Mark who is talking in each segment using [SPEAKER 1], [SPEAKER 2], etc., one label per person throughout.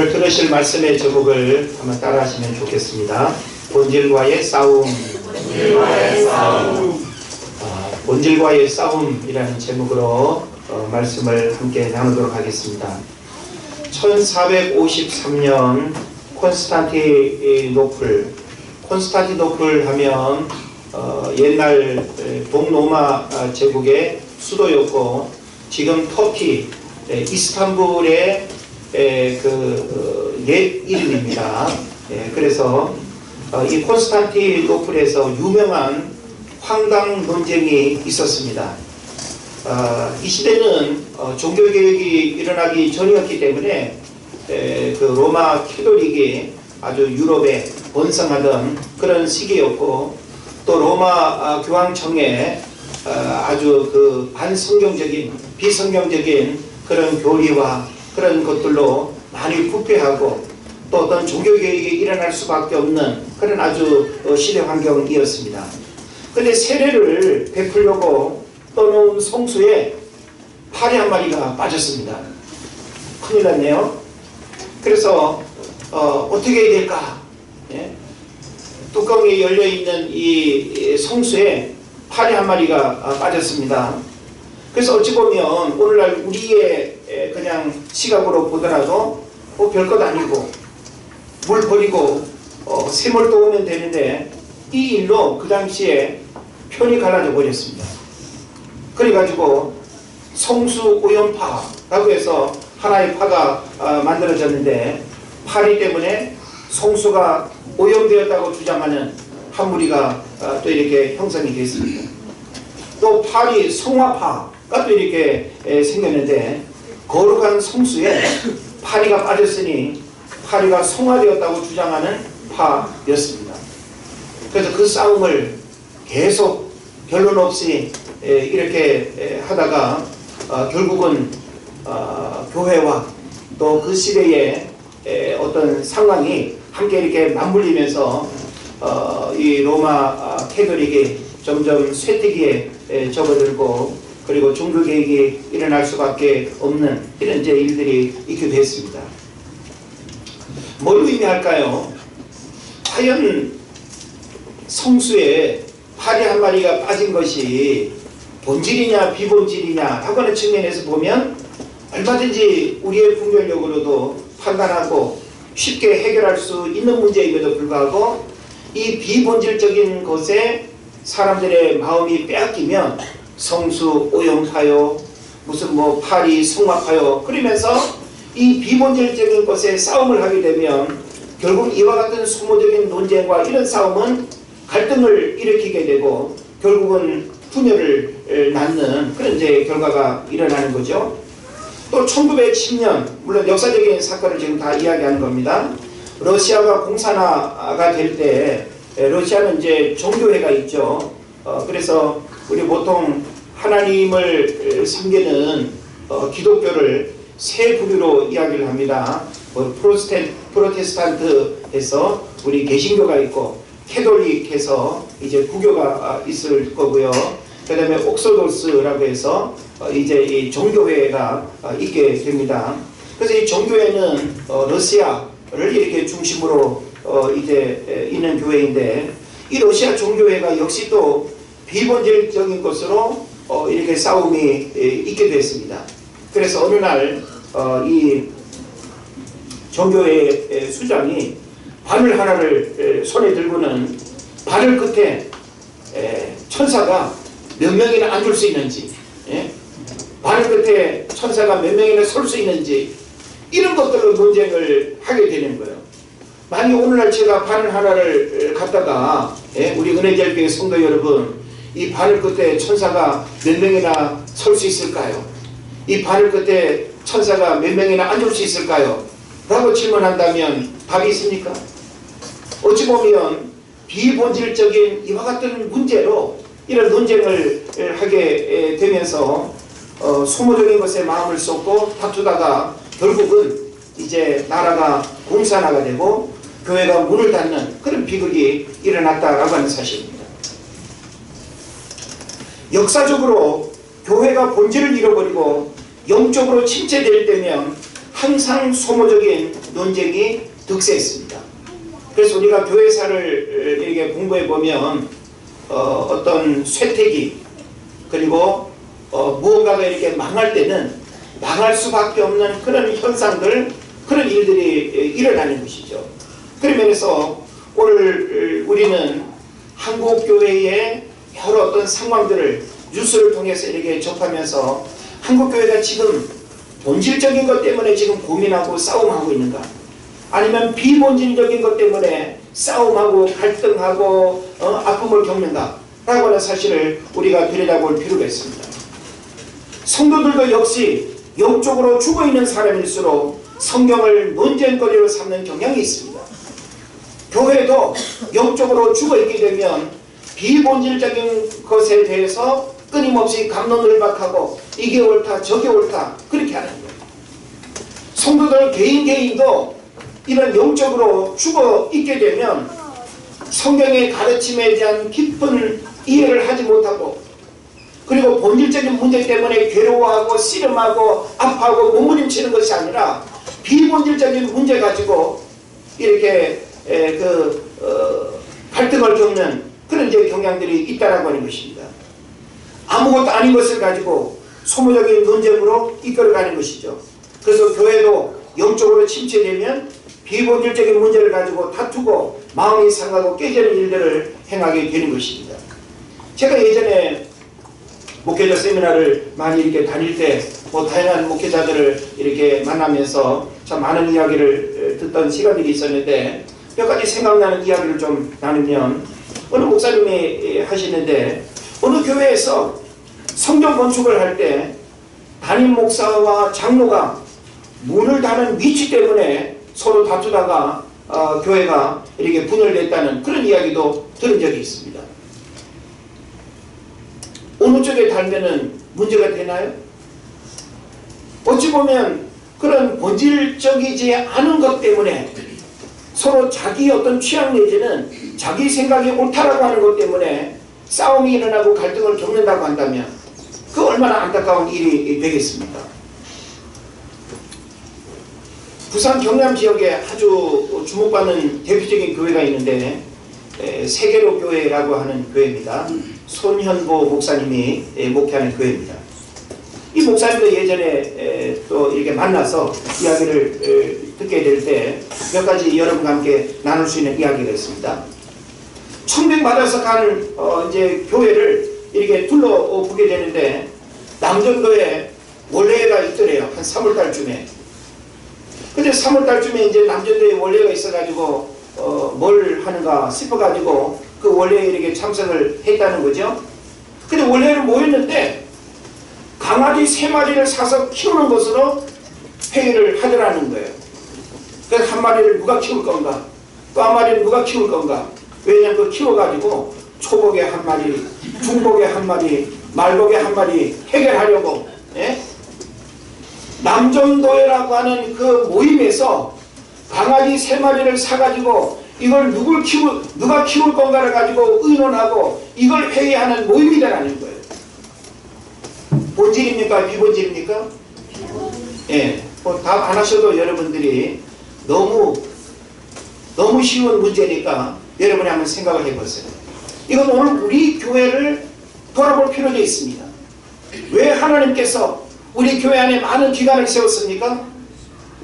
[SPEAKER 1] 오늘 들으실 말씀의 제목을 한번 따라하시면 좋겠습니다. 본질과의 싸움. 본질과의 싸움이라는 제목으로 말씀을 함께 나누도록 하겠습니다. 1453년 콘스탄티노플 하면 옛날 동로마 제국의 수도였고, 지금 터키 이스탄불의 옛 이름입니다. 그래서 이 콘스탄티노플에서 유명한 황당 논쟁이 있었습니다. 이 시대는 종교개혁이 일어나기 전이었기 때문에 그 로마 캐톨릭이 아주 유럽에 번성하던 그런 시기였고, 또 로마 교황청에 아주 그 반성경적인 비성경적인 그런 교리와 그런 것들로 많이 부패하고 또 어떤 종교개혁이 일어날 수밖에 없는 그런 아주 시대 환경이었습니다. 그런데 세례를 베풀려고 떠놓은 성수에 파리 한 마리가 빠졌습니다. 큰일 났네요. 그래서 어떻게 해야 될까? 뚜껑이 열려있는 이 성수에 파리 한 마리가 빠졌습니다. 그래서 어찌 보면 오늘날 우리의 그냥 시각으로 보더라도 별것 아니고 물 버리고 샘을 떠오면 되는데, 이 일로 그 당시에 편이 갈라져 버렸습니다. 그래가지고 성수 오염파라고 해서 하나의 파가 만들어졌는데, 파리 때문에 성수가 오염되었다고 주장하는 한 무리가 또 이렇게 형성이 됐습니다. 또 파리 성화파가 또 이렇게 생겼는데, 거룩한 성수에 파리가 빠졌으니 파리가 성화되었다고 주장하는 파였습니다. 그래서 그 싸움을 계속 결론 없이 이렇게 하다가 결국은 교회와 또 그 시대의 어떤 상황이 함께 이렇게 맞물리면서 이 로마 캐톨릭이 점점 쇠퇴기에 접어들고, 그리고 종교개혁이 일어날 수밖에 없는 이런 이제 일들이 있게 됐습니다. 뭘 의미할까요? 과연 성수에 파리 한 마리가 빠진 것이 본질이냐 비본질이냐 하고는 측면에서 보면 얼마든지 우리의 분별력으로도 판단하고 쉽게 해결할 수 있는 문제임에도 불구하고, 이 비본질적인 것에 사람들의 마음이 빼앗기면 성수 오염파요, 무슨 파리 성화파요, 그러면서 이 비본질적인 것에 싸움을 하게 되면 결국 이와 같은 소모적인 논쟁과 이런 싸움은 갈등을 일으키게 되고 결국은 분열을 낳는 그런 이제 결과가 일어나는 거죠. 또 1910년, 물론 역사적인 사건을 지금 다 이야기하는 겁니다. 러시아가 공산화가 될 때, 러시아는 이제 종교회가 있죠. 그래서 우리 보통 하나님을 섬기는 기독교를 세 부류로 이야기를 합니다. 프로테스탄트에서 우리 개신교가 있고, 캐톨릭해서 이제 부교가 있을 거고요. 그 다음에 옥소도스라고 해서 이제 이 종교회가 있게 됩니다. 그래서 이 종교회는 러시아를 이렇게 중심으로 이제 있는 교회인데, 이 러시아 종교회가 역시 또 비본질적인 것으로 이렇게 싸움이 있게 됐습니다. 그래서 어느 날 이 종교회 수장이 바늘 하나를 손에 들고는 바늘 끝에 천사가 몇 명이나 앉을 수 있는지, 바늘 끝에 천사가 몇 명이나 설 수 있는지, 이런 것들로 논쟁을 하게 되는 거예요. 만약 오늘날 제가 바늘 하나를 갖다가 우리 은혜제일교회 성도 여러분, 이 바늘 끝에 천사가 몇 명이나 설 수 있을까요? 이 바늘 끝에 천사가 몇 명이나 앉을 수 있을까요? 라고 질문한다면 답이 있습니까? 어찌 보면 비본질적인 이와 같은 문제로 이런 논쟁을 하게 되면서 소모적인 것에 마음을 쏟고 다투다가 결국은 이제 나라가 공산화가 되고 교회가 문을 닫는 그런 비극이 일어났다라고 하는 사실입니다. 역사적으로 교회가 본질을 잃어버리고 영적으로 침체될 때면 항상 소모적인 논쟁이 득세했습니다. 그래서 우리가 교회사를 이렇게 공부해 보면 어떤 쇠퇴기 그리고 무언가가 이렇게 망할 때는 망할 수밖에 없는 그런 현상들, 그런 일들이 일어나는 것이죠. 그런 면에서 오늘 우리는 한국교회의 여러 어떤 상황들을 뉴스를 통해서 이렇게 접하면서 한국교회가 지금 본질적인 것 때문에 지금 고민하고 싸움하고 있는가, 아니면 비본질적인 것 때문에 싸움하고 갈등하고 아픔을 겪는가 라고 하는 사실을 우리가 들여다볼 필요가 있습니다. 성도들도 역시 영적으로 죽어있는 사람일수록 성경을 논쟁거리로 삼는 경향이 있습니다. 교회도 영적으로 죽어있게 되면 비본질적인 것에 대해서 끊임없이 갑론을박하고 이게 옳다 저게 옳다 그렇게 하는 거예요. 성도들 개인도 이런 영적으로 죽어있게 되면 성경의 가르침에 대한 깊은 이해를 하지 못하고, 그리고 본질적인 문제 때문에 괴로워하고 씨름하고 아파하고 몸부림치는 것이 아니라 비본질적인 문제 가지고 이렇게 갈등을 겪는 그런 이제 경향들이 있다라고 하는 것입니다. 아무것도 아닌 것을 가지고 소모적인 논쟁으로 이끌어가는 것이죠. 그래서 교회도 영적으로 침체되면 비본질적인 문제를 가지고 다투고 마음이 상하고 깨지는 일들을 행하게 되는 것입니다. 제가 예전에 목회자 세미나를 많이 이렇게 다닐 때 다양한 목회자들을 이렇게 만나면서 참 많은 이야기를 듣던 시간들이 있었는데, 몇 가지 생각나는 이야기를 좀 나누면, 어느 목사님이 하시는데 어느 교회에서 성전 건축을 할 때 담임 목사와 장로가 문을 닫는 위치 때문에 서로 다투다가 교회가 이렇게 분열됐다는 그런 이야기도 들은 적이 있습니다. 어느 쪽에 달면은 문제가 되나요? 어찌 보면 그런 본질적이지 않은 것 때문에 서로 자기 어떤 취향 내지는 자기 생각이 옳다라고 하는 것 때문에 싸움이 일어나고 갈등을 겪는다고 한다면 그 얼마나 안타까운 일이 되겠습니까? 부산 경남 지역에 아주 주목받는 대표적인 교회가 있는데 세계로 교회라고 하는 교회입니다. 손현보 목사님이 목회하는 교회입니다. 이 목사님도 예전에 또 이렇게 만나서 이야기를 듣게 될 때 몇 가지 여러분과 함께 나눌 수 있는 이야기가 있습니다. 청백받아서 가는 이제 교회를 이렇게 둘러보게 되는데 남전도에 원래가 있더래요. 한 3월달쯤에. 근데 3월달쯤에 이제 남전도에 원래가 있어가지고 뭘 하는가 싶어가지고 그 원래에 이렇게 참석을 했다는 거죠. 근데 원래는 모였는데 강아지 3마리를 사서 키우는 것으로 회의를 하더라는 거예요. 그래서 한 마리를 누가 키울 건가, 또 한 마리를 누가 키울 건가. 왜냐하면 그 키워가지고 초복에 한 마리, 중복에 한 마리, 말복에 한 마리 해결하려고. 예? 남전도회라고 하는 그 모임에서 강아지 3마리를 사가지고 이걸 누가 키울 건가를 가지고 의논하고 이걸 회의하는 모임이다라는 거예요. 본질입니까? 비본질입니까? 예. 답 안 하셔도 여러분들이 너무 쉬운 문제니까 여러분이 한번 생각을 해보세요. 이건 오늘 우리 교회를 돌아볼 필요가 있습니다. 왜 하나님께서 우리 교회 안에 많은 기관을 세웠습니까?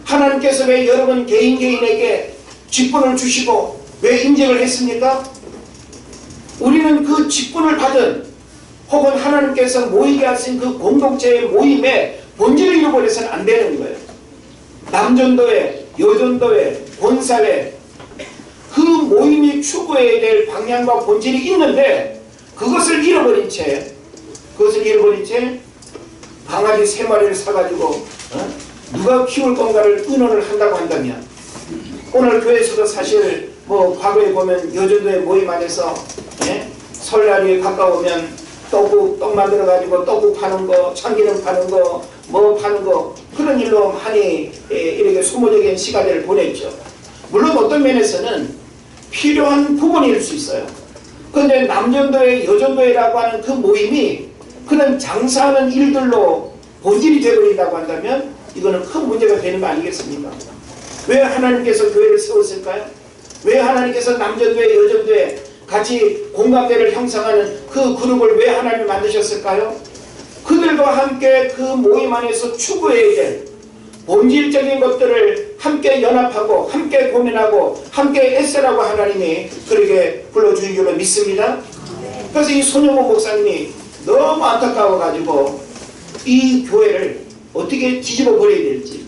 [SPEAKER 1] 하나님께서 왜 여러분 개인에게 직분을 주시고 왜 임직을 했습니까? 우리는 그 직분을 받은 혹은 하나님께서 모이게 하신 그 공동체의 모임에 본질을 잃어버려서는 안 되는 거예요. 남전도회, 여전도회, 본사회, 그 모임이 추구해야 될 방향과 본질이 있는데 그것을 잃어버린 채 강아지 3마리를 사가지고 누가 키울 건가를 의논을 한다고 한다면, 오늘 교회에서도 사실 과거에 보면 여전도회 모임 안에서 설날이 가까우면 떡 만들어가지고 떡국 파는 거, 참기름 파는 거, 파는 거, 그런 일로 많이 이렇게 소모적인 시간을 보냈죠. 물론 어떤 면에서는 필요한 부분일 수 있어요. 그런데 남전도회, 여전도회라고 하는 그 모임이 그런 장사하는 일들로 본질이 되어버린다고 한다면 이거는 큰 문제가 되는 거 아니겠습니까? 왜 하나님께서 교회를 세웠을까요? 왜 하나님께서 남전도회, 여전도회 같이 공감대를 형성하는 그 그룹을 왜 하나님이 만드셨을까요? 그들과 함께 그 모임 안에서 추구해야 될 본질적인 것들을 함께 연합하고 함께 고민하고 함께 애쓰라고 하나님이 그렇게 불러주신 줄로 믿습니다. 그래서 이 손영호 목사님이 너무 안타까워가지고 이 교회를 어떻게 뒤집어 버려야 될지,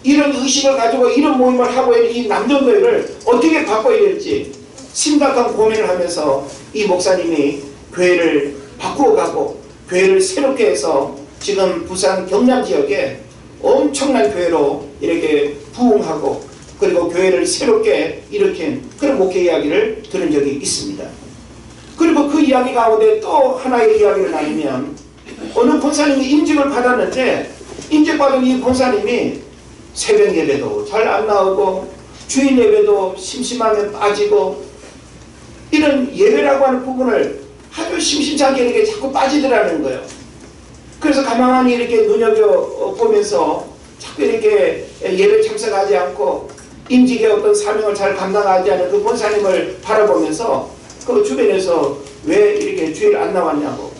[SPEAKER 1] 이런 의식을 가지고 이런 모임을 하고 있는 이 남전도회를 어떻게 바꿔야 될지 심각한 고민을 하면서 이 목사님이 교회를 바꾸어가고 교회를 새롭게 해서 지금 부산 경남 지역에 엄청난 교회로 이렇게 부흥하고 그리고 교회를 새롭게 일으킨 그런 목회 이야기를 들은 적이 있습니다. 그리고 그 이야기 가운데 또 하나의 이야기를 나누면 어느 권사님이 임직을 받았는데 임직받은 이 권사님이 새벽 예배도 잘 안 나오고 주일 예배도 심심하면 빠지고 이런 예배라고 하는 부분을 아주 심심찮게 이렇게 자꾸 빠지더라는 거예요. 그래서 가만히 이렇게 눈여겨보면서 자꾸 이렇게 예배 참석하지 않고 임직의 어떤 사명을 잘 감당하지 않은 그 권사님을 바라보면서 그 주변에서 왜 이렇게 주일 안 나왔냐고,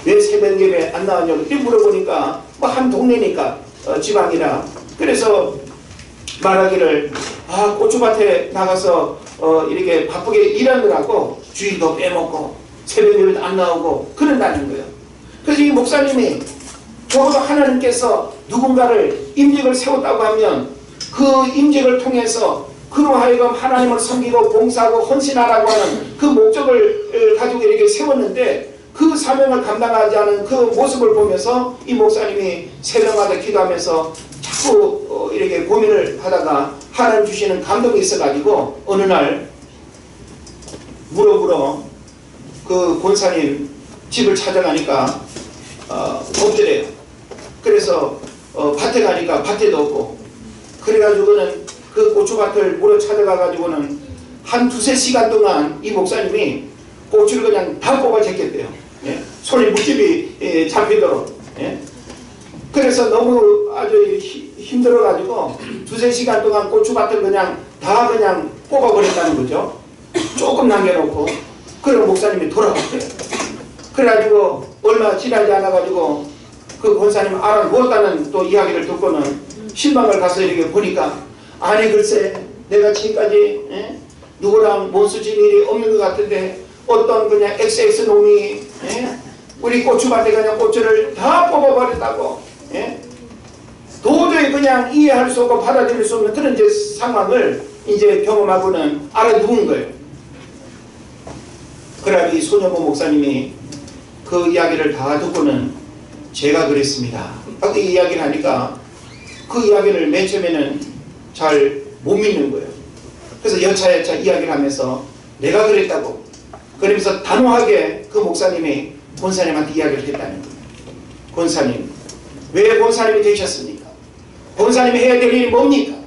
[SPEAKER 1] 왜 새벽 예배 안 나왔냐고 이렇게 물어보니까 뭐 한 동네니까 지방이라 그래서 말하기를 고추밭에 나가서 이렇게 바쁘게 일하느라고 주일도 빼먹고 새벽 예배도 안 나오고 그런다는 거예요. 그래서 이 목사님이 적어도 하나님께서 누군가를 임직을 세웠다고 하면 그 임직을 통해서 그로 하여금 하나님을 섬기고 봉사하고 헌신하라고 하는 그 목적을 가지고 이렇게 세웠는데 그 사명을 감당하지 않은 그 모습을 보면서 이 목사님이 새벽마다 기도하면서 자꾸 이렇게 고민을 하다가 하나님 주시는 감동이 있어가지고 어느 날 물어 그 권사님 집을 찾아가니까 없더래요. 그래서 밭에 가니까 밭에도 없고 그래가지고는 그 고추밭을 물어 찾아가가지고는 한 두세 시간 동안 이 목사님이 고추를 그냥 다 뽑아 제꼈대요. 예? 손에 물집이 잡히도록. 예? 그래서 너무 아주 힘들어가지고 두세 시간 동안 고추밭을 그냥 다 그냥 뽑아버렸다는 거죠. 조금 남겨놓고. 그럼 목사님이 돌아갔대요. 그래가지고 얼마 지나지 않아가지고 그 권사님 알아보았다는 또 이야기를 듣고는 실망을 가서 이렇게 보니까 아니 글쎄 내가 지금까지 누구랑 못쓰진 일이 없는 것 같은데 어떤 그냥 XX 놈이 우리 고추밭에 그냥 고추를 다 뽑아버렸다고 도저히 그냥 이해할 수 없고 받아들일 수 없는 그런 이제 상황을 이제 경험하고는 알아두은 거예요. 그러나 이 손영호 목사님이 그 이야기를 다 듣고는 제가 그랬습니다. 이 이야기를 하니까 그 이야기를 맨 처음에는 잘 못 믿는 거예요. 그래서 여차여차 이야기를 하면서 내가 그랬다고 그러면서 단호하게 그 목사님이 권사님한테 이야기를 했다는 거예요. 권사님, 왜 권사님이 되셨습니까? 권사님이 해야 될 일이 뭡니까?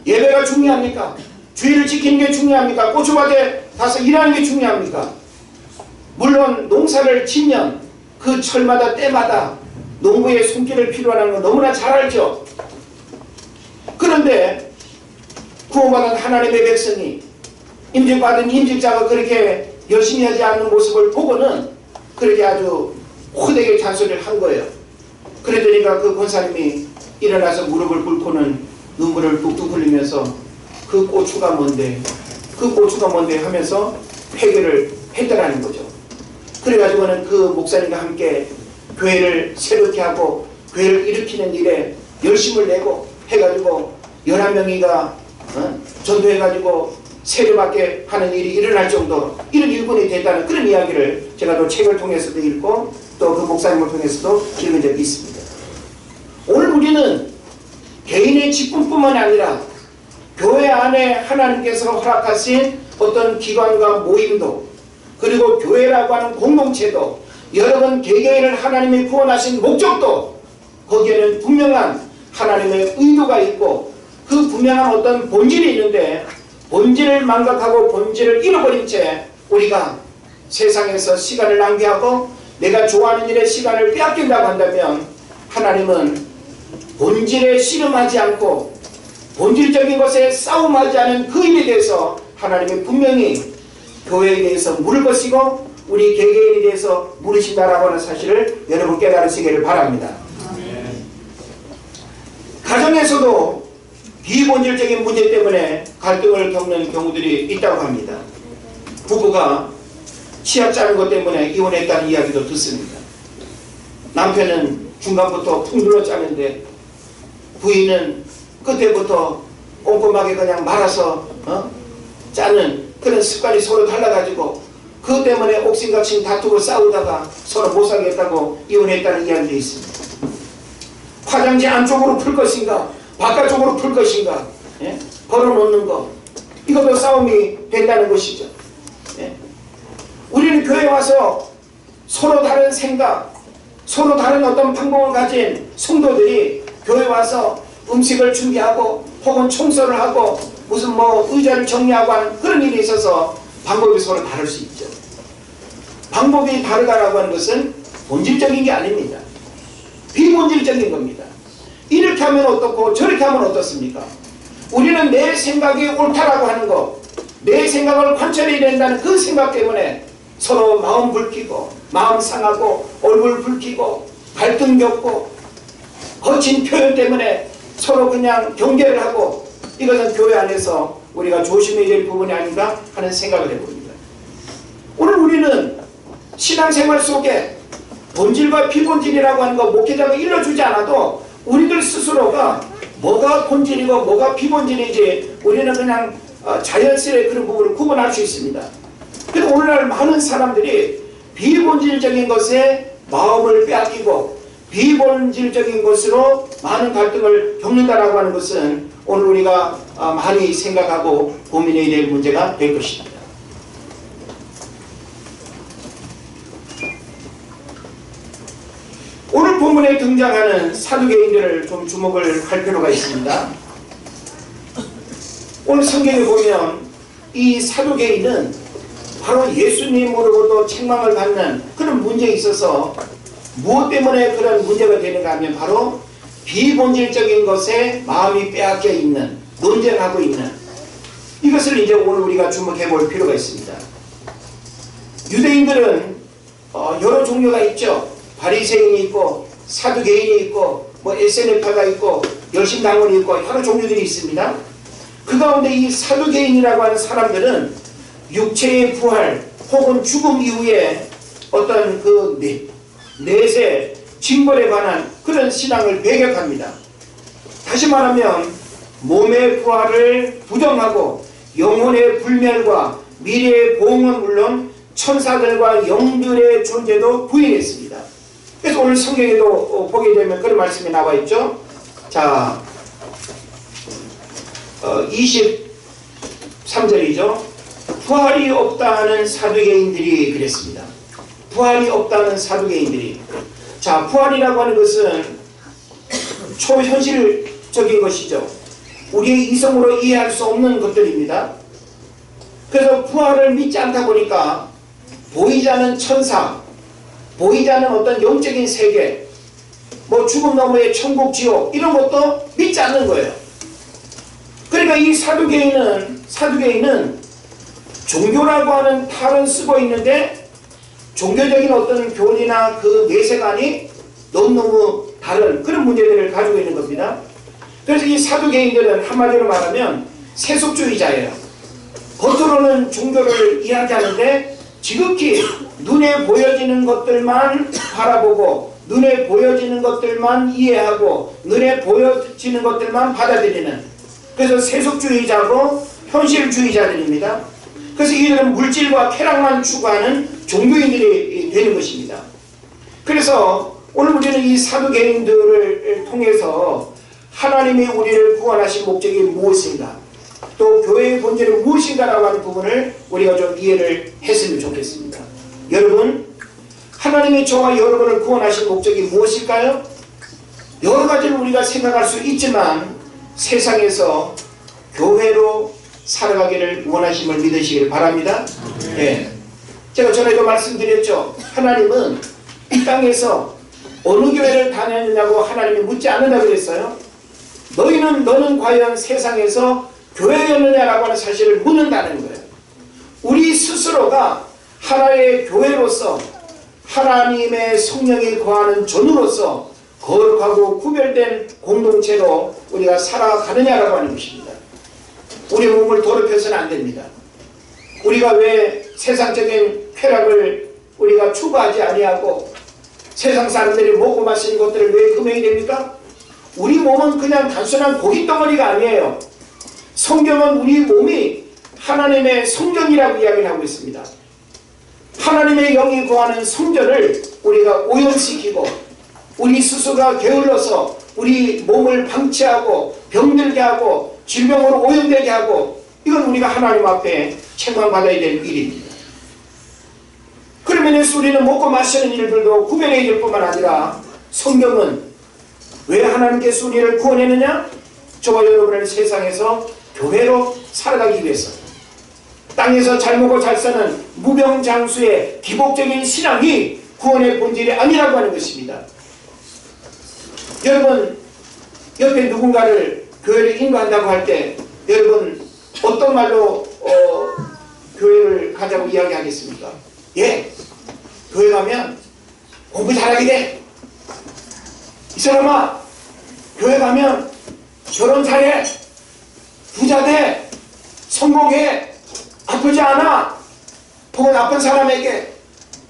[SPEAKER 1] 예배가 중요합니까? 주의를 지키는 게 중요합니까? 고추밭에 가서 일하는 게 중요합니까? 물론 농사를 짓면 그 철마다 때마다 농부의 손길을 필요하는 건 너무나 잘 알죠. 그런데 구원받은 하나님의 백성이 임직받은 임직자가 그렇게 열심히 하지 않는 모습을 보고는 그렇게 아주 호되게 잔소리를 한 거예요. 그러더니까 그 권사님이 일어나서 무릎을 꿇고는 눈물을 뚝뚝 흘리면서 그 고추가 뭔데 하면서 회개를 했더라는 거죠. 그래가지고는 그 목사님과 함께 교회를 새롭게 하고 교회를 일으키는 일에 열심을 내고 해가지고 11명이가 전도해가지고 세례받게 하는 일이 일어날 정도로 이런 일꾼이 됐다는 그런 이야기를 제가 또 책을 통해서도 읽고 또 그 목사님을 통해서도 읽은 적이 있습니다. 오늘 우리는 개인의 직분뿐만 아니라 교회 안에 하나님께서 허락하신 어떤 기관과 모임도 그리고 교회라고 하는 공동체도 여러분 개개인을 하나님이 구원하신 목적도 거기에는 분명한 하나님의 의도가 있고 그 분명한 어떤 본질이 있는데 본질을 망각하고 본질을 잃어버린 채 우리가 세상에서 시간을 낭비하고 내가 좋아하는 일에 시간을 빼앗긴다고 한다면 하나님은 본질에 씨름하지 않고 본질적인 것에 싸움하지 않은 그 일에 대해서 하나님이 분명히 교회에 대해서 물을 것이고 우리 개개인에 대해서 물으신다라고 하는 사실을 여러분 깨달으시기를 바랍니다. 가정에서도 비본질적인 문제 때문에 갈등을 겪는 경우들이 있다고 합니다. 부부가 치약 짜는 것 때문에 이혼했다는 이야기도 듣습니다. 남편은 중간부터 푹 눌러 짜는데 부인은 끝에부터 꼼꼼하게 그냥 말아서 짜는 그런 습관이 서로 달라가지고 그것 때문에 옥신각신 다투고 싸우다가 서로 못 살겠다고 이혼했다는 이야기도 있습니다. 화장지 안쪽으로 풀 것인가 바깥쪽으로 풀 것인가 걸어놓는 거 이것도 싸움이 된다는 것이죠. 우리는 교회에 와서 서로 다른 생각 서로 다른 어떤 방법을 가진 성도들이 교회에 와서 음식을 준비하고 혹은 청소를 하고 무슨 의자를 정리하고 하는 그런 일이 있어서 방법이 서로 다를 수 있죠. 방법이 다르다라고 하는 것은 본질적인 게 아닙니다. 비본질적인 겁니다. 이렇게 하면 어떻고 저렇게 하면 어떻습니까? 우리는 내 생각이 옳다라고 하는 것, 내 생각을 관철해야 된다는 그 생각 때문에 서로 마음 붉히고 마음 상하고 얼굴 붉히고 갈등 겪고 거친 표현 때문에 서로 그냥 경계를 하고 이것은 교회 안에서 우리가 조심해야 될 부분이 아닌가 하는 생각을 해봅니다. 오늘 우리는 신앙생활 속에 본질과 비본질이라고 하는 거 목회자가 일러주지 않아도 우리들 스스로가 뭐가 본질이고 뭐가 비본질인지 우리는 그냥 자연스레 그런 부분을 구분할 수 있습니다. 그래서 오늘날 많은 사람들이 비본질적인 것에 마음을 빼앗기고 비본질적인 것으로 많은 갈등을 겪는다라고 하는 것은 오늘 우리가 많이 생각하고 고민해야 될 문제가 될 것입니다. 오늘 본문에 등장하는 사두개인들을 좀 주목을 할 필요가 있습니다. 오늘 성경에 보면 이 사두개인은 바로 예수님으로부터 책망을 받는 그런 문제에 있어서 무엇 때문에 그런 문제가 되는가 하면 바로 비본질적인 것에 마음이 빼앗겨 있는, 논쟁하고 있는 이것을 이제 오늘 우리가 주목해 볼 필요가 있습니다. 유대인들은 여러 종류가 있죠. 바리새인이 있고 사두개인이 있고 에세네파가 있고 열심당원이 있고 여러 종류들이 있습니다. 그 가운데 이 사두개인이라고 하는 사람들은 육체의 부활 혹은 죽음 이후에 어떤 그 내세 징벌에 관한 그런 신앙을 배격합니다. 다시 말하면 몸의 부활을 부정하고 영혼의 불멸과 미래의 보응은 물론 천사들과 영들의 존재도 부인했습니다. 그래서 오늘 성경에도 보게 되면 그런 말씀이 나와 있죠. 자, 23절이죠. 부활이 없다는 사두개인들이 그랬습니다. 부활이 없다는 사두개인들이. 자, 부활이라고 하는 것은 초현실적인 것이죠. 우리의 이성으로 이해할 수 없는 것들입니다. 그래서 부활을 믿지 않다 보니까 보이지 않는 천사, 보이지 않는 어떤 영적인 세계, 죽음 너머의 천국, 지옥 이런 것도 믿지 않는 거예요. 그러니까 이 사두개인은 종교라고 하는 탈은 쓰고 있는데 종교적인 어떤 교리나 그 내세관이 너무너무 다른 그런 문제들을 가지고 있는 겁니다. 그래서 이 사두개인들은 한마디로 말하면 세속주의자예요. 겉으로는 종교를 이야기하는데 지극히 눈에 보여지는 것들만 바라보고 눈에 보여지는 것들만 이해하고 눈에 보여지는 것들만 받아들이는, 그래서 세속주의자고 현실주의자들입니다. 그래서 이들은 물질과 쾌락만 추구하는 종교인들이 되는 것입니다. 그래서 오늘 우리는 이 사두개인들을 통해서 하나님이 우리를 구원하신 목적이 무엇인가, 또 교회의 본질은 무엇인가라고 하는 부분을 우리가 좀 이해를 했으면 좋겠습니다. 여러분, 하나님이 저와 여러분을 구원하신 목적이 무엇일까요? 여러 가지를 우리가 생각할 수 있지만 세상에서 교회로 살아가기를 원하심을 믿으시길 바랍니다. 예. 제가 전에도 말씀드렸죠. 하나님은 이 땅에서 어느 교회를 다녔느냐고 하나님이 묻지 않는다고 그랬어요. 너는 과연 세상에서 교회였느냐라고 하는 사실을 묻는다는 거예요. 우리 스스로가 하나의 교회로서 하나님의 성령이 거하는 전으로서 거룩하고 구별된 공동체로 우리가 살아가느냐라고 하는 것입니다. 우리 몸을 더럽혀서는 안 됩니다. 우리가 왜 세상적인 쾌락을 우리가 추구하지 아니하고 세상 사람들이 먹고 마시는 것들을 왜 금행이 됩니까? 우리 몸은 그냥 단순한 고깃덩어리가 아니에요. 성경은 우리 몸이 하나님의 성전이라고 이야기를 하고 있습니다. 하나님의 영이 거하는 성전을 우리가 오염시키고 우리 스스로가 게을러서 우리 몸을 방치하고 병들게 하고 질병으로 오염되게 하고 이건 우리가 하나님 앞에 책망받아야 될 일입니다. 그러면 우리는 먹고 마시는 일들도 구별해야 될 뿐만 아니라 성경은 왜 하나님께서 우리를 구원했느냐? 저와 여러분을 세상에서 교회로 살아가기 위해서 땅에서 잘 먹고 잘 사는 무병장수의 기복적인 신앙이 구원의 본질이 아니라고 하는 것입니다. 여러분 옆에 누군가를 교회를 인도한다고 할 때 여러분 어떤 말로 교회를 가자고 이야기하겠습니까? 예, 교회 가면 공부 잘하게 돼. 이 사람아 교회 가면 결혼 잘해, 부자 돼, 성공해, 아프지 않아. 혹은 아픈 사람에게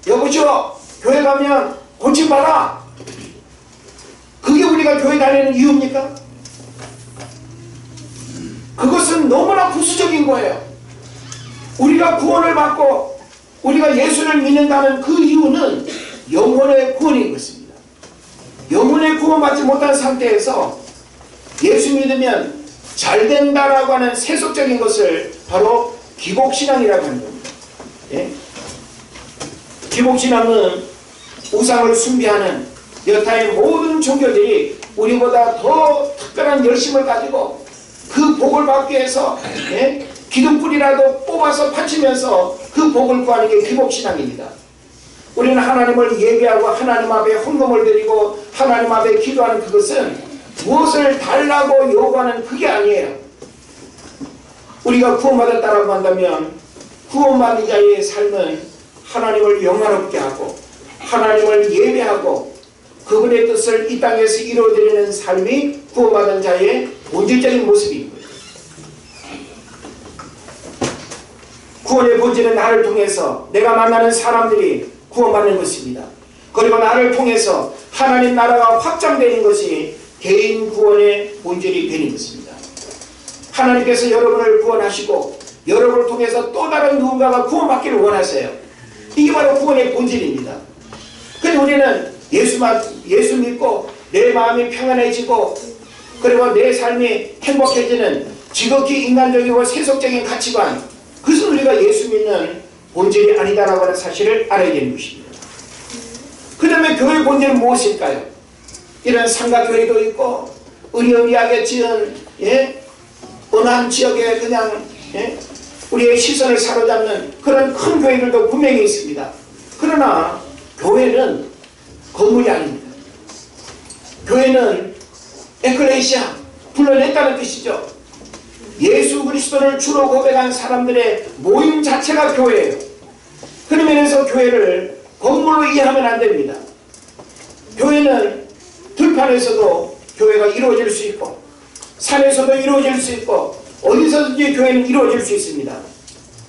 [SPEAKER 1] 여보시오 교회 가면 고침받아. 그게 우리가 교회 다니는 이유입니까? 그것은 너무나 부수적인 거예요. 우리가 구원을 받고 우리가 예수를 믿는다는 그 이유는 영혼의 구원인 것입니다. 영혼의 구원받지 못한 상태에서 예수 믿으면 잘 된다라고 하는 세속적인 것을 바로 기복신앙이라고 하는 겁니다. 예? 기복신앙은 우상을 숭배하는 여타의 모든 종교들이 우리보다 더 특별한 열심을 가지고 그 복을 받기 위해서 예? 기둥뿌리라도 뽑아서 바치면서 그 복을 구하는 게 기복신앙입니다. 우리는 하나님을 예배하고 하나님 앞에 헌금을 드리고 하나님 앞에 기도하는 그것은 무엇을 달라고 요구하는 그게 아니에요. 우리가 구원받았다라고 한다면 구원받은 자의 삶은 하나님을 영화롭게 하고 하나님을 예배하고 그분의 뜻을 이 땅에서 이루어드리는 삶이 구원받은 자의 본질적인 모습인 거예요. 구원의 본질은 나를 통해서 내가 만나는 사람들이 구원받는 것입니다. 그리고 나를 통해서 하나님 나라가 확장되는 것이 개인 구원의 본질이 되는 것입니다. 하나님께서 여러분을 구원하시고 여러분을 통해서 또 다른 누군가가 구원받기를 원하세요. 이게 바로 구원의 본질입니다. 그런데 우리는 예수 믿고 내 마음이 평안해지고 그리고 내 삶이 행복해지는 지극히 인간적이고 세속적인 가치관, 그것은 우리가 예수 믿는 본질이 아니다라고 하는 사실을 알아야 되는 것입니다. 그 다음에 교회의 본질은 무엇일까요? 이런 상가교회도 있고 의리의리하게 지은 어느 한 지역에 그냥 우리의 시선을 사로잡는 그런 큰 교회들도 분명히 있습니다. 그러나 교회는 건물이 아닙니다. 교회는 에클레시아, 불러냈다는 뜻이죠. 예수 그리스도를 주로 고백한 사람들의 모임 자체가 교회예요. 그런 면에서 교회를 건물로 이해하면 안 됩니다. 교회는 들판에서도 교회가 이루어질 수 있고 산에서도 이루어질 수 있고 어디서든지 교회는 이루어질 수 있습니다.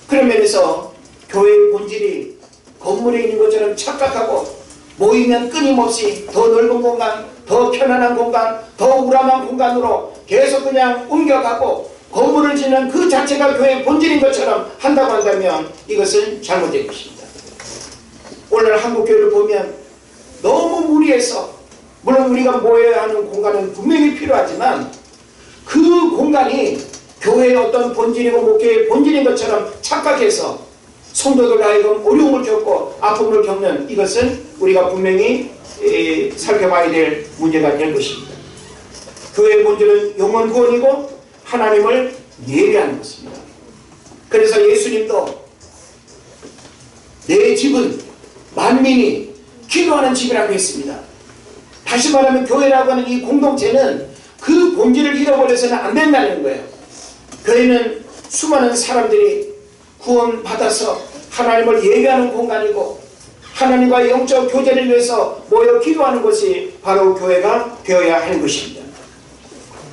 [SPEAKER 1] 그런 면에서 교회의 본질이 건물에 있는 것처럼 착각하고 모이면 끊임없이 더 넓은 공간, 더 편안한 공간, 더 우람한 공간으로 계속 그냥 옮겨가고 건물을 짓는 그 자체가 교회의 본질인 것처럼 한다고 한다면 이것은 잘못된 것입니다. 오늘 한국교회를 보면 너무 무리해서, 물론 우리가 모여야 하는 공간은 분명히 필요하지만 그 공간이 교회의 어떤 본질이고 목회의 본질인 것처럼 착각해서 성도들 하여금 어려움을 겪고 아픔을 겪는, 이것은 우리가 분명히 살펴봐야 될 문제가 될 것입니다. 교회의 본질은 영혼 구원이고 하나님을 예배하는 것입니다. 그래서 예수님도 내 집은 만민이 기도하는 집이라고 했습니다. 다시 말하면 교회라고 하는 이 공동체는 그 본질을 잃어버려서는 안 된다는 거예요. 교회는 수많은 사람들이 구원받아서 하나님을 예배하는 공간이고 하나님과의 영적 교제를 위해서 모여 기도하는 것이 바로 교회가 되어야 하는 것입니다.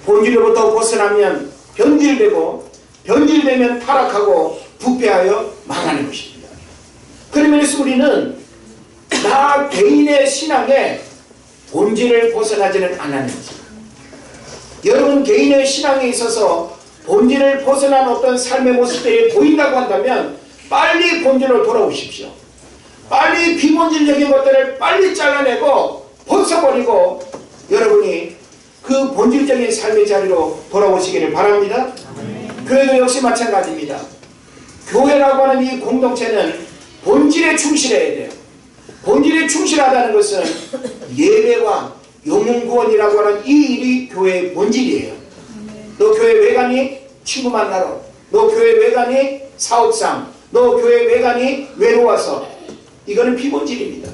[SPEAKER 1] 본질로부터 벗어나면 변질되고 변질되면 타락하고 부패하여 망하는 것입니다. 그러면서 우리는 나 개인의 신앙에 본질을 벗어나지는 않는 것입니다. 여러분 개인의 신앙에 있어서 본질을 벗어난 어떤 삶의 모습들이 보인다고 한다면 빨리 본질로 돌아오십시오. 빨리 비본질적인 것들을 빨리 잘라내고 벗어버리고 여러분이 그 본질적인 삶의 자리로 돌아오시기를 바랍니다. 교회도 역시 마찬가지입니다. 교회라고 하는 이 공동체는 본질에 충실해야 돼요. 본질에 충실하다는 것은 예배와 영혼구원이라고 하는 이 일이 교회의 본질이에요. 너 교회 왜 가니? 친구 만나러. 너 교회 왜 가니? 사업상. 너 교회 왜 가니? 외로워서. 이거는 비본질입니다.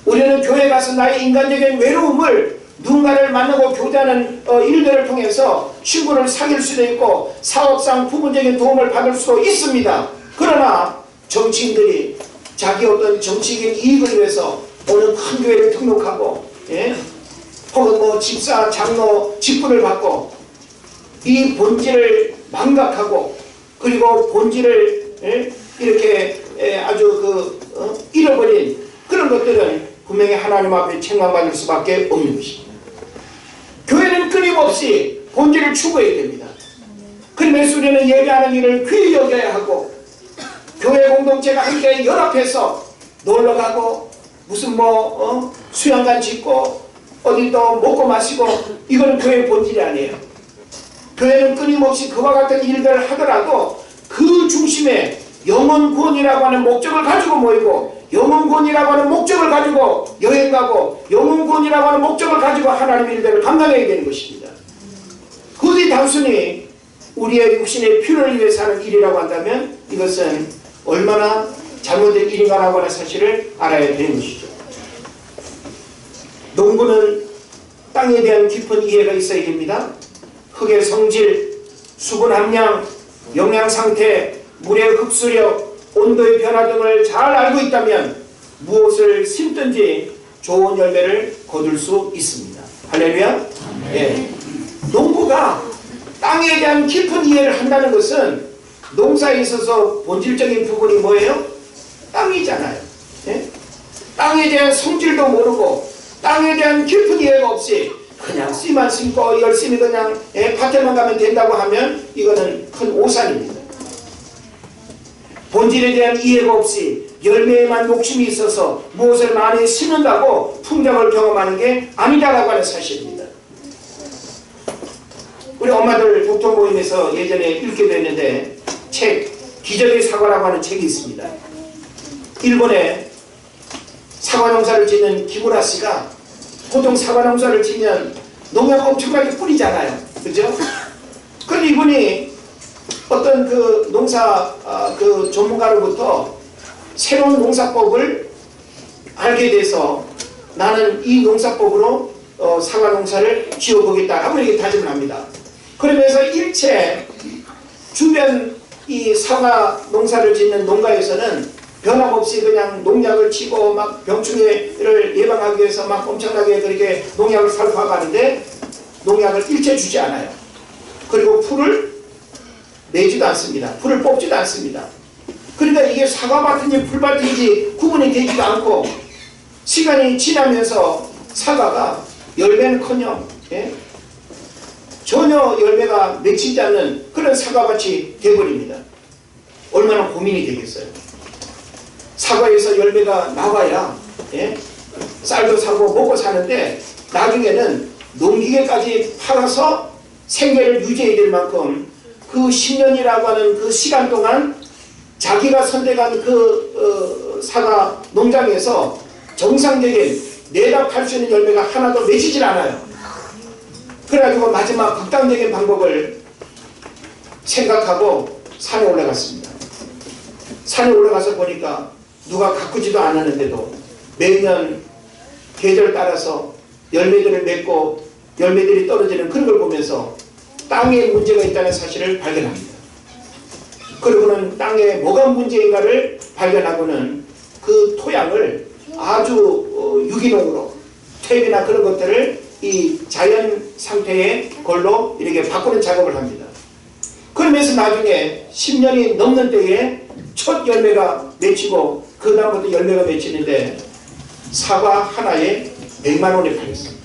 [SPEAKER 1] 우리는 교회 가서 나의 인간적인 외로움을 누군가를 만나고 교제하는 일들을 통해서 친구를 사귈 수도 있고 사업상 부분적인 도움을 받을 수도 있습니다. 그러나 정치인들이 자기 어떤 정치적인 이익을 위해서 어느 큰 교회를 등록하고 혹은 뭐 집사, 장로, 직분을 받고 이 본질을 망각하고 그리고 본질을 이렇게 아주 잃어버린 그런 것들은 분명히 하나님 앞에 책망받을 수밖에 없는 것입니다. 교회는 끊임없이 본질을 추구해야 됩니다. 그러면서 우리는 예배하는 일을 귀히 여겨야 하고 교회 공동체가 함께 연합해서 놀러가고 무슨 수양관 짓고 어디 또 먹고 마시고 이거는 교회의 본질이 아니에요. 교회는 끊임없이 그와 같은 일들을 하더라도 그 중심에 영혼구원이라고 하는 목적을 가지고 모이고 영혼구원이라고 하는 목적을 가지고 여행가고 영혼구원이라고 하는 목적을 가지고 하나님의 일들을 감당해야 되는 것입니다. 그것이 단순히 우리의 육신의 필요를 위해서 하는 일이라고 한다면 이것은 얼마나 잘못된 일인가라고 하는 사실을 알아야 되는 것이죠. 농부는 땅에 대한 깊은 이해가 있어야 됩니다. 흙의 성질, 수분 함량, 영양 상태, 물의 흡수력, 온도의 변화 등을 잘 알고 있다면 무엇을 심든지 좋은 열매를 거둘 수 있습니다. 할렐루야. 예. 농부가 땅에 대한 깊은 이해를 한다는 것은 농사에 있어서 본질적인 부분이 뭐예요? 땅이잖아요. 예? 땅에 대한 성질도 모르고 땅에 대한 깊은 이해가 없이 그냥 씨만 심고 열심히 그냥 밭에만 가면 된다고 하면 이거는 큰 오산입니다. 본질에 대한 이해가 없이 열매에만 욕심이 있어서 무엇을 많이 심는다고 풍성을 경험하는 게 아니다라고 하는 사실입니다. 우리 엄마들 독통 모임에서 예전에 읽기도 했는데 책 기적의 사과라고 하는 책이 있습니다. 일본에 사과 농사를 짓는 기무라 씨가 보통 사과 농사를 지면 농약 엄청나게 뿌리잖아요. 그죠? 그런데 이분이 어떤 그 농사 그 전문가로부터 새로운 농사법을 알게 돼서 나는 이 농사법으로 사과 농사를 지어보겠다 하고 이렇게 다짐을 합니다. 그러면서 일체 주변 이 사과 농사를 짓는 농가에서는 변함없이 그냥 농약을 치고 막 병충해를 예방하기 위해서 막 엄청나게 그렇게 농약을 살포하는데 농약을 일체 주지 않아요. 그리고 풀을 내지도 않습니다. 풀을 뽑지도 않습니다. 그러니까 이게 사과밭인지 풀밭인지 구분이 되지도 않고 시간이 지나면서 사과가 열매는커녕 전혀 열매가 맺히지 않는 그런 사과밭이 되어버립니다. 얼마나 고민이 되겠어요. 사과에서 열매가 나와야 쌀도 사고 먹고 사는데 나중에는 농기계까지 팔아서 생계를 유지해야 될 만큼 그 10년이라고 하는 그 시간 동안 자기가 선택한 그 사과 농장에서 정상적인 내다 팔 수 있는 열매가 하나도 맺히질 않아요. 그래가지고 마지막 극단적인 방법을 생각하고 산에 올라갔습니다. 산에 올라가서 보니까 누가 가꾸지도 않았는데도 매년 계절 따라서 열매들을 맺고 열매들이 떨어지는 그런 걸 보면서 땅에 문제가 있다는 사실을 발견합니다. 그러고는 땅에 뭐가 문제인가를 발견하고는 그 토양을 아주 유기농으로 퇴비나 그런 것들을 이 자연 상태의 걸로 이렇게 바꾸는 작업을 합니다. 그러면서 나중에 10년이 넘는 때에 첫 열매가 맺히고 그 다음부터 열매가 맺히는데 사과 하나에 100만 원에 팔렸습니다.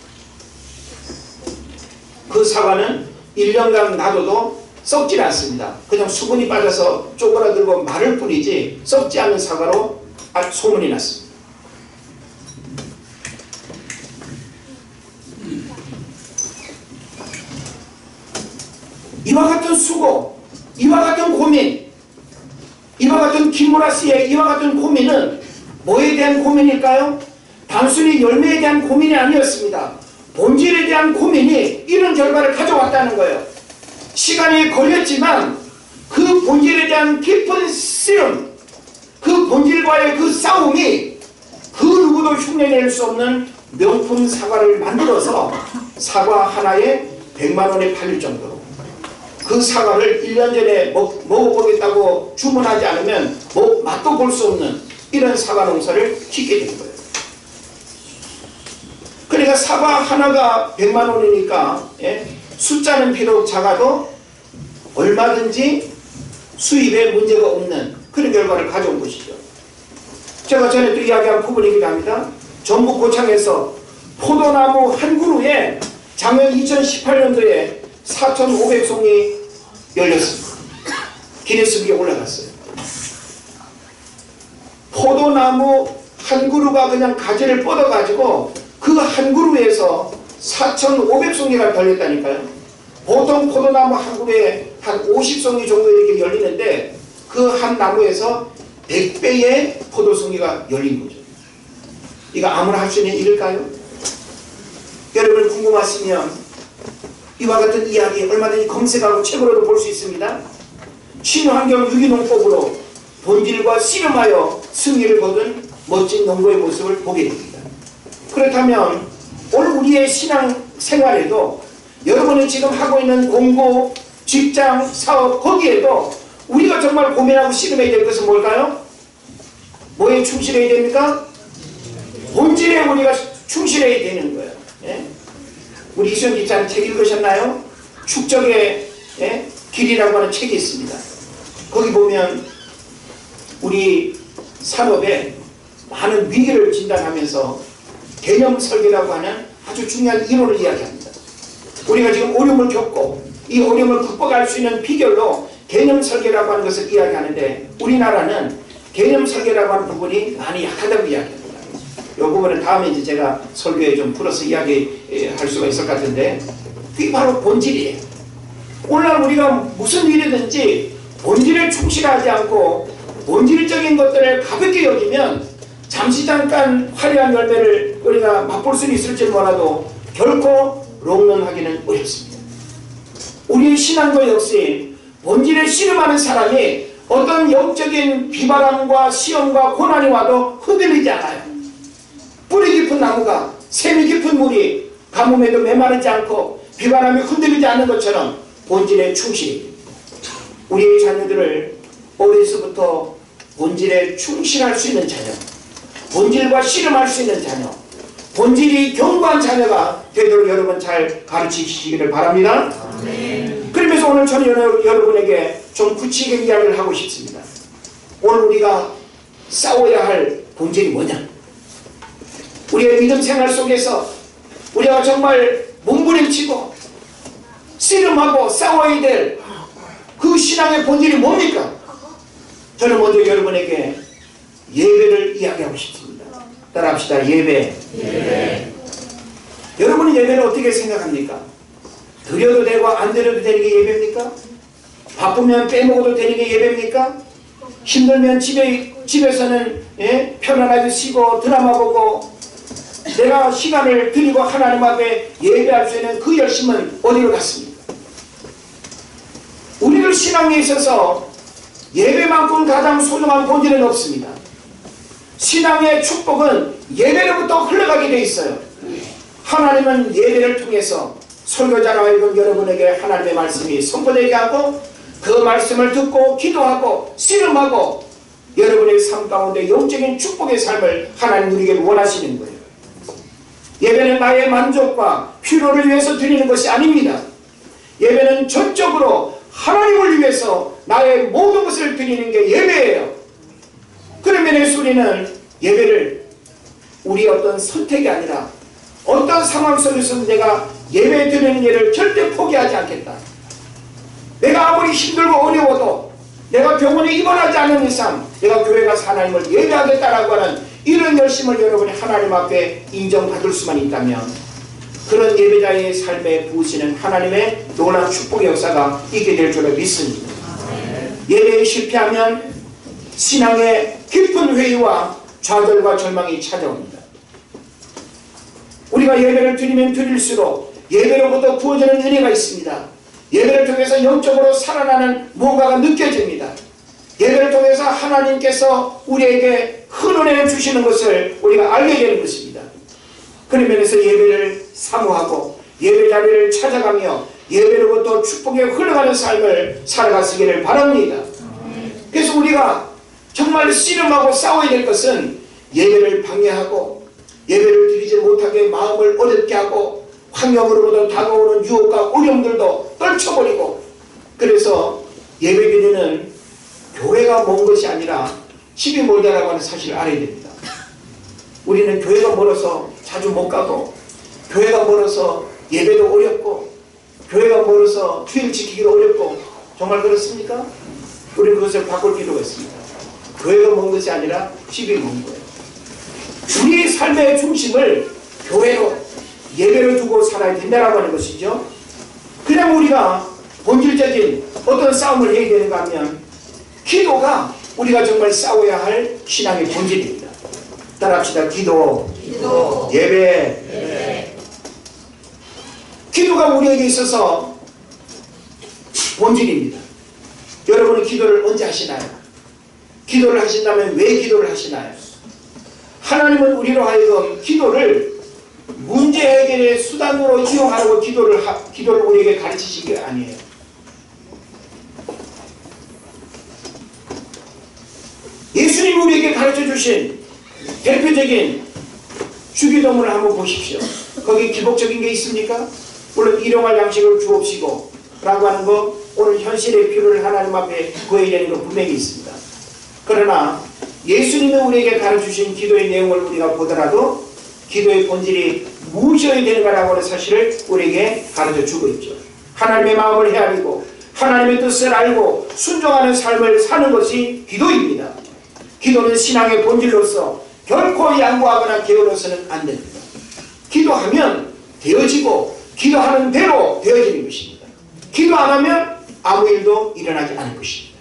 [SPEAKER 1] 그 사과는 1년간 놔둬도 썩지 않습니다. 그냥 수분이 빠져서 쪼그라들고 마를 뿐이지 썩지 않는 사과로 소문이 났습니다. 이와 같은 수고, 이와 같은 고민, 이와 같은 김무라 씨의 이와 같은 고민은 뭐에 대한 고민일까요? 단순히 열매에 대한 고민이 아니었습니다. 본질에 대한 고민이 이런 결과를 가져왔다는 거예요. 시간이 걸렸지만 그 본질에 대한 깊은 씨름, 그 본질과의 그 싸움이 그 누구도 흉내낼 수 없는 명품 사과를 만들어서 사과 하나에 100만 원에 팔릴 정도로 그 사과를 1년 전에 먹어보겠다고 주문하지 않으면 맛도 볼 수 없는 이런 사과 농사를 짓게 된 거예요. 그러니까 사과 하나가 100만 원이니까 숫자는 비록 작아도 얼마든지 수입에 문제가 없는 그런 결과를 가져온 것이죠. 제가 전에 또 이야기한 부분이기도 합니다. 전북 고창에서 포도나무 한 그루에 작년 2018년도에 4,500송이 열렸습니다. 기네스북에 올라갔어요. 포도나무 한 그루가 그냥 가지를 뻗어가지고 그 한 그루에서 4,500송이가 달렸다니까요. 보통 포도나무 한 그루에 한 50송이 정도 이렇게 열리는데 그 한 나무에서 100배의 포도송이가 열린 거죠. 이거 아무나 할 수 있는 일일까요? 여러분 궁금하시면 이와 같은 이야기 얼마든지 검색하고 책으로도 볼 수 있습니다. 친환경 유기농법으로 본질과 씨름하여 승리를 거둔 멋진 농부의 모습을 보게 됩니다. 그렇다면 오늘 우리의 신앙 생활에도 여러분이 지금 하고 있는 공부, 직장, 사업 거기에도 우리가 정말 고민하고 씨름해야 될 것은 뭘까요? 뭐에 충실해야 됩니까? 본질에 우리가 충실해야 되는 거예요. 예? 우리 이수영 기자는 책 읽으셨나요? 축적의 길이라고 하는 책이 있습니다. 거기 보면 우리 산업에 많은 위기를 진단하면서 개념 설계라고 하는 아주 중요한 이론을 이야기합니다. 우리가 지금 어려움을 겪고 이 어려움을 극복할 수 있는 비결로 개념 설계라고 하는 것을 이야기하는데 우리나라는 개념 설계라고 하는 부분이 많이 약하다고 이야기합니다. 이 부분은 다음에 이제 제가 설교에 좀 풀어서 이야기할 수가 있을 것 같은데 그게 바로 본질이에요. 오늘날 우리가 무슨 일이든지 본질에 충실하지 않고 본질적인 것들을 가볍게 여기면 잠시 잠깐 화려한 열매를 우리가 맛볼 수는 있을지 몰라도 결코 롱런하기는 어렵습니다. 우리의 신앙도 역시 본질에 씨름하는 사람이 어떤 영적인 비바람과 시험과 고난이 와도 흔들리지 않아요. 뿌리 깊은 나무가 샘이 깊은 물이 가뭄에도 메마르지 않고 비바람이 흔들리지 않는 것처럼 본질에 충실히 우리의 자녀들을 어려서부터 본질에 충실할 수 있는 자녀, 본질과 씨름할 수 있는 자녀, 본질이 견고한 자녀가 되도록 여러분 잘 가르치시기를 바랍니다. 네. 그러면서 오늘 저는 여러분에게 좀 구체적인 이야기를 하고 싶습니다. 오늘 우리가 싸워야 할 본질이 뭐냐? 우리의 믿음 생활 속에서 우리가 정말 몸부림치고 씨름하고 싸워야 될 그 신앙의 본질이 뭡니까? 저는 먼저 여러분에게 예배를 이야기하고 싶습니다. 따라합시다. 예배. 여러분은 예배를 어떻게 생각합니까? 드려도 되고 안 드려도 되는 게 예배입니까? 바쁘면 빼먹어도 되는 게 예배입니까? 힘들면 집에서는 편안하게 쉬고 드라마 보고 내가 시간을 드리고 하나님 앞에 예배할 수 있는 그 열심은 어디로 갔습니까? 우리들 신앙에 있어서 예배만큼 가장 소중한 본질은 없습니다. 신앙의 축복은 예배로부터 흘러가게 돼 있어요. 하나님은 예배를 통해서 설교자로 하여금 여러분에게 하나님의 말씀이 선포되게 하고 그 말씀을 듣고 기도하고 씨름하고 여러분의 삶 가운데 영적인 축복의 삶을 하나님 누리기를 원하시는 거예요. 예배는 나의 만족과 필요를 위해서 드리는 것이 아닙니다. 예배는 전적으로 하나님을 위해서 나의 모든 것을 드리는 게 예배예요. 그런 면에서 우리는 예배를 우리의 어떤 선택이 아니라 어떤 상황 속에서 내가 예배 드리는 일을 절대 포기하지 않겠다. 내가 아무리 힘들고 어려워도 내가 병원에 입원하지 않는 이상 내가 교회 가서 하나님을 예배하겠다라고 하는 이런 열심을 여러분이 하나님 앞에 인정받을 수만 있다면 그런 예배자의 삶에 부으시는 하나님의 놀라운 축복의 역사가 있게 될 줄을 믿습니다. 예배에 실패하면 신앙의 깊은 회의와 좌절과 절망이 찾아옵니다. 우리가 예배를 드리면 드릴수록 예배로부터 부어지는 은혜가 있습니다. 예배를 통해서 영적으로 살아나는 무언가가 느껴집니다. 예배를 통해서 하나님께서 우리에게 큰 은혜를 주시는 것을 우리가 알게 되는 것입니다. 그런 면에서 예배를 사모하고 예배 자리를 찾아가며 예배로부터 축복에 흘러가는 삶을 살아가시기를 바랍니다. 그래서 우리가 정말 씨름하고 싸워야 될 것은 예배를 방해하고 예배를 드리지 못하게 마음을 어렵게 하고 환경으로부터 다가오는 유혹과 어려움들도 떨쳐버리고 그래서 예배드리는 교회가 먼 것이 아니라 집이 멀다라고 하는 사실을 알아야 됩니다. 우리는 교회가 멀어서 자주 못 가고 교회가 멀어서 예배도 어렵고 교회가 멀어서 주일 지키기도 어렵고 정말 그렇습니까? 우리는 그것을 바꿀 필요가 있습니다. 교회가 먼 것이 아니라 집이 먼 거예요. 우리의 삶의 중심을 교회로 예배를 두고 살아야 된다라고 하는 것이죠. 그냥 우리가 본질적인 어떤 싸움을 해야 되는가 하면 기도가 우리가 정말 싸워야 할 신앙의 본질입니다. 따라합시다. 기도. 예배. 기도가 우리에게 있어서 본질입니다. 여러분은 기도를 언제 하시나요? 기도를 하신다면 왜 기도를 하시나요? 하나님은 우리로 하여금 기도를 문제 해결의 수단으로 이용하라고 기도를 우리에게 가르치신 게 아니에요. 예수님이 우리에게 가르쳐 주신 대표적인 주기도문을 한번 보십시오. 거기 기복적인 게 있습니까? 물론 일용할 양식을 주옵시고 라고 하는 거 오늘 현실의 필요를 하나님 앞에 구해야 되는 거 분명히 있습니다. 그러나 예수님이 우리에게 가르쳐주신 기도의 내용을 우리가 보더라도 기도의 본질이 무엇이어야 되는가라고 하는 사실을 우리에게 가르쳐주고 있죠. 하나님의 마음을 헤아리고 하나님의 뜻을 알고 순종하는 삶을 사는 것이 기도입니다. 기도는 신앙의 본질로서 결코 양보하거나 게으러서는 안 됩니다. 기도하면 되어지고 기도하는 대로 되어지는 것입니다. 기도 안 하면 아무 일도 일어나지 않을 것입니다.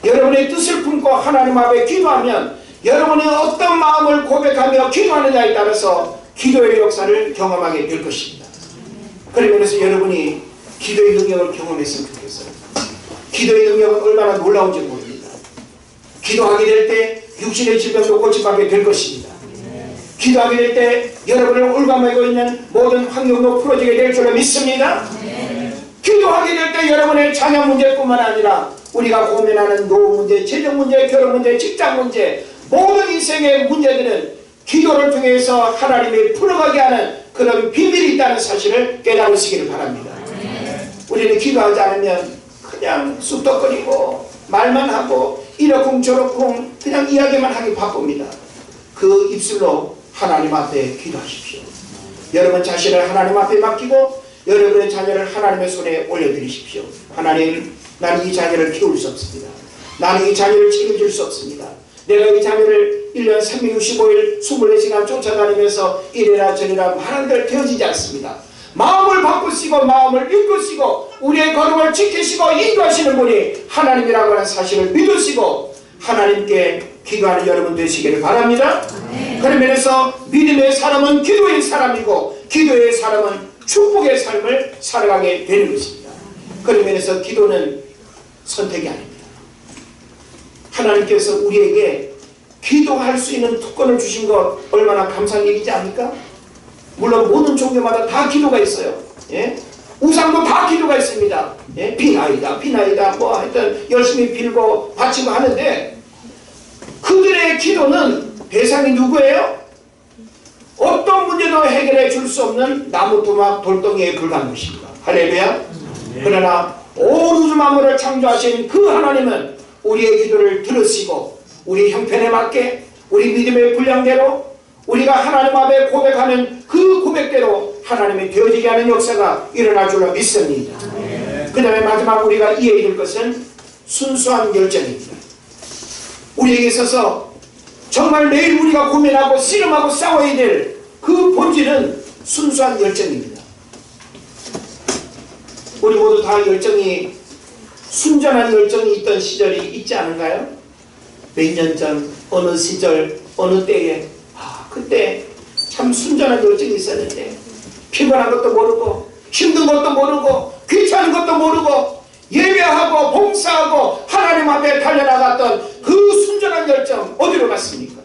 [SPEAKER 1] 여러분의 뜻을 품고 하나님 앞에 기도하면 여러분이 어떤 마음을 고백하며 기도하느냐에 따라서 기도의 역사를 경험하게 될 것입니다. 그러면서 여러분이 기도의 능력을 경험했으면 좋겠어요. 기도의 능력은 얼마나 놀라운지 모릅니다. 기도하게 될 때 육신의 질병도 고침받게 될 것입니다. 기도하게 될 때 여러분을 올가매고 있는 모든 환경도 풀어지게 될 줄로 믿습니다. 기도하게 될 때 여러분의 자녀 문제뿐만 아니라 우리가 고민하는 노후 문제, 재정 문제, 결혼 문제, 직장 문제 모든 인생의 문제들은 기도를 통해서 하나님이 풀어가게 하는 그런 비밀이 있다는 사실을 깨달으시기를 바랍니다. 우리는 기도하지 않으면 그냥 쑥덕거리고 말만 하고 이러쿵저러쿵 그냥 이야기만 하기 바쁩니다. 그 입술로 하나님 앞에 기도하십시오. 여러분 자신을 하나님 앞에 맡기고 여러분의 자녀를 하나님의 손에 올려드리십시오. 하나님, 나는 이 자녀를 키울 수 없습니다. 나는 이 자녀를 책임질 수 없습니다. 내가 이 자녀를 1년 365일 24시간 쫓아다니면서 이래라 저래라 말한 대로 되어지지 않습니다. 마음을 바꾸시고 마음을 이끄시고 우리의 걸음을 지키시고 인도하시는 분이 하나님이라고 하는 사실을 믿으시고 하나님께 기도하는 여러분 되시기를 바랍니다. 그런 면에서 믿음의 사람은 기도의 사람이고 기도의 사람은 축복의 삶을 살아가게 되는 것입니다. 그런 면에서 기도는 선택이 아닙니다. 하나님께서 우리에게 기도할 수 있는 특권을 주신 것 얼마나 감사한 일이지 않습니까? 물론 모든 종교마다 다 기도가 있어요. 예? 우상도 다 기도가 있습니다. 예? 비나이다 뭐 하여튼 열심히 빌고 바치고 하는데 그들의 기도는 대상이 누구예요? 어떤 문제도 해결해 줄 수 없는 나무 토막 돌덩이에 불과한 것입니다. 할렐루야. 그러나 온 우주 만물을 창조하신 그 하나님은 우리의 기도를 들으시고 우리 형편에 맞게 우리 믿음의 분량대로 우리가 하나님 앞에 고백하는 그 고백대로 하나님이 되어지게 하는 역사가 일어날 줄로 믿습니다. 그 다음에 마지막 우리가 이해해야 될 것은 순수한 열정입니다. 우리에게 있어서 정말 매일 우리가 고민하고 씨름하고 싸워야 될 그 본질은 순수한 열정입니다. 우리 모두 다 열정이 순전한 열정이 있던 시절이 있지 않은가요? 몇 년 전 어느 시절 어느 때에 그때 참 순전한 열정이 있었는데 피곤한 것도 모르고 힘든 것도 모르고 귀찮은 것도 모르고 예배하고 봉사하고 하나님 앞에 달려나갔던 그 순전한 열정 어디로 갔습니까?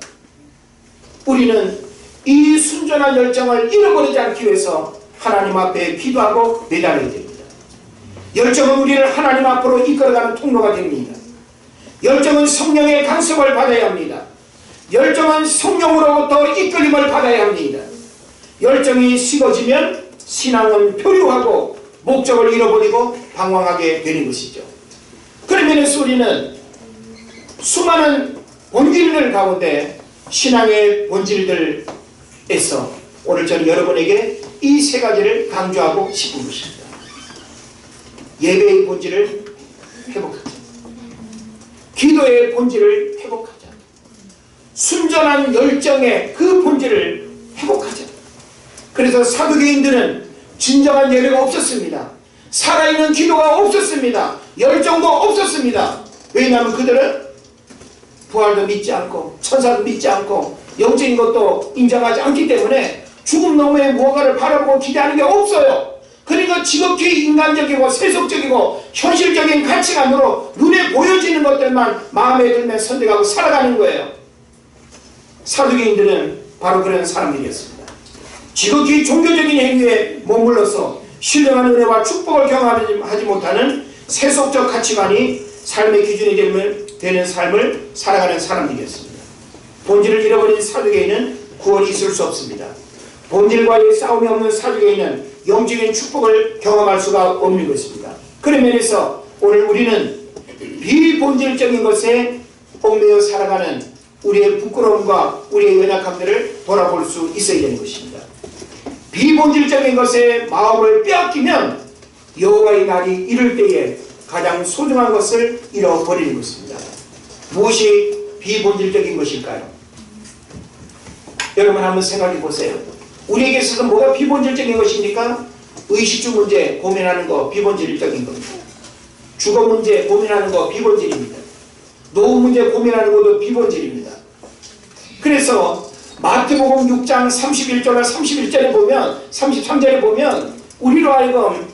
[SPEAKER 1] 우리는 이 순전한 열정을 잃어버리지 않기 위해서 하나님 앞에 기도하고 매달려야 됩니다. 열정은 우리를 하나님 앞으로 이끌어가는 통로가 됩니다. 열정은 성령의 간섭을 받아야 합니다. 열정은 성령으로부터 이끌림을 받아야 합니다. 열정이 식어지면 신앙은 표류하고 목적을 잃어버리고 방황하게 되는 것이죠. 그런 면에서 우리는 수많은 본질들 가운데 신앙의 본질들에서 오늘 저는 여러분에게 이 세 가지를 강조하고 싶은 것입니다. 예배의 본질을 회복하자. 기도의 본질을 회복하자. 순전한 열정의 그 본질을 회복하자. 그래서 사두개인들은 진정한 예배가 없었습니다. 살아있는 기도가 없었습니다. 열정도 없었습니다. 왜냐하면 그들은 부활도 믿지 않고 천사도 믿지 않고 영적인 것도 인정하지 않기 때문에 죽음 너머에 무언가를 바라보고 기대하는 게 없어요. 그러니까 지극히 인간적이고 세속적이고 현실적인 가치관으로 눈에 보여지는 것들만 마음에 들면 선택하고 살아가는 거예요. 사두개인들은 바로 그런 사람들이었습니다. 지극히 종교적인 행위에 머물러서 신령한 은혜와 축복을 경험하지 못하는 세속적 가치관이 삶의 기준이 되는 삶을 살아가는 사람들이었습니다. 본질을 잃어버린 사두개인은 구원이 있을 수 없습니다. 본질과의 싸움이 없는 사두개인은 영적인 축복을 경험할 수가 없는 것입니다. 그런 면에서 오늘 우리는 비본질적인 것에 얽매여 살아가는 우리의 부끄러움과 우리의 연약함들을 돌아볼 수 있어야 되는 것입니다. 비본질적인 것에 마음을 빼앗기면 여호와의 날이 이를 때에 가장 소중한 것을 잃어버리는 것입니다. 무엇이 비본질적인 것일까요? 여러분 한번 생각해 보세요. 우리에게 있어서 뭐가 비본질적인 것입니까? 의식주 문제 고민하는 거 비본질적인 겁니다. 주거 문제 고민하는 거 비본질입니다. 노후 문제 고민하는 것도 비본질입니다. 그래서 마태복음 6장 31절과 31절에 보면 33절에 보면 우리로 하여금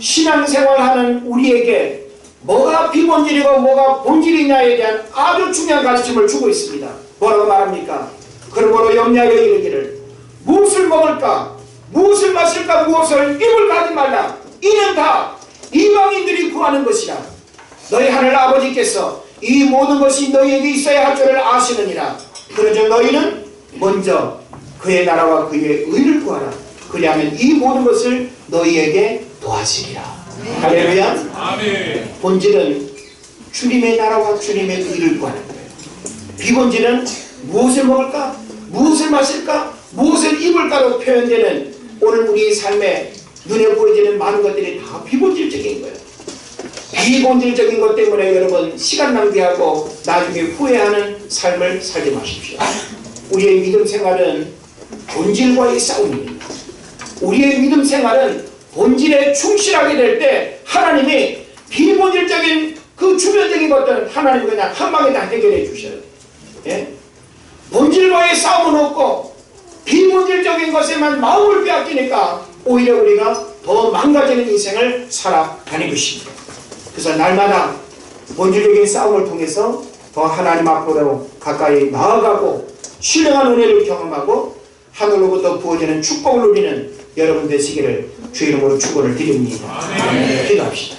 [SPEAKER 1] 신앙생활하는 우리에게 뭐가 비본질이고 뭐가 본질이냐에 대한 아주 중요한 가르침을 주고 있습니다. 뭐라고 말합니까? 그러므로 염려하여 이르기를 무엇을 먹을까 무엇을 마실까 무엇을 입을까 하지 말라. 이는 다 이방인들이 구하는 것이라. 너희 하늘 아버지께서 이 모든 것이 너희에게 있어야 할 줄을 아시느니라. 그러므로 너희는 먼저 그의 나라와 그의 의를 구하라. 그리하면 이 모든 것을 너희에게 도와주리라. 할렐루야. 아멘. 본질은 주님의 나라와 주님의 의를 구하는 거예요. 비본질은 무엇을 먹을까 무엇을 마실까 무엇을 입을까로 표현되는 오늘 우리 삶에 눈에 보이지는 많은 것들이 다 비본질적인 거예요. 비본질적인 것 때문에 여러분 시간 낭비하고 나중에 후회하는 삶을 살지 마십시오. 우리의 믿음 생활은 본질과의 싸움입니다. 우리의 믿음 생활은 본질에 충실하게 될 때 하나님이 비본질적인 그 주변적인 것들은 하나님이 그냥 한 방에 다 해결해 주셔요. 예? 본질과의 싸움은 없고 비본질적인 것에만 마음을 빼앗기니까 오히려 우리가 더 망가지는 인생을 살아가는 것입니다. 그래서 날마다 본질적인 싸움을 통해서 더 하나님 앞으로 가까이 나아가고 신령한 은혜를 경험하고 하늘로부터 부어지는 축복을 누리는 여러분 되시기를 주 이름으로 축원을 드립니다. 기도합시다.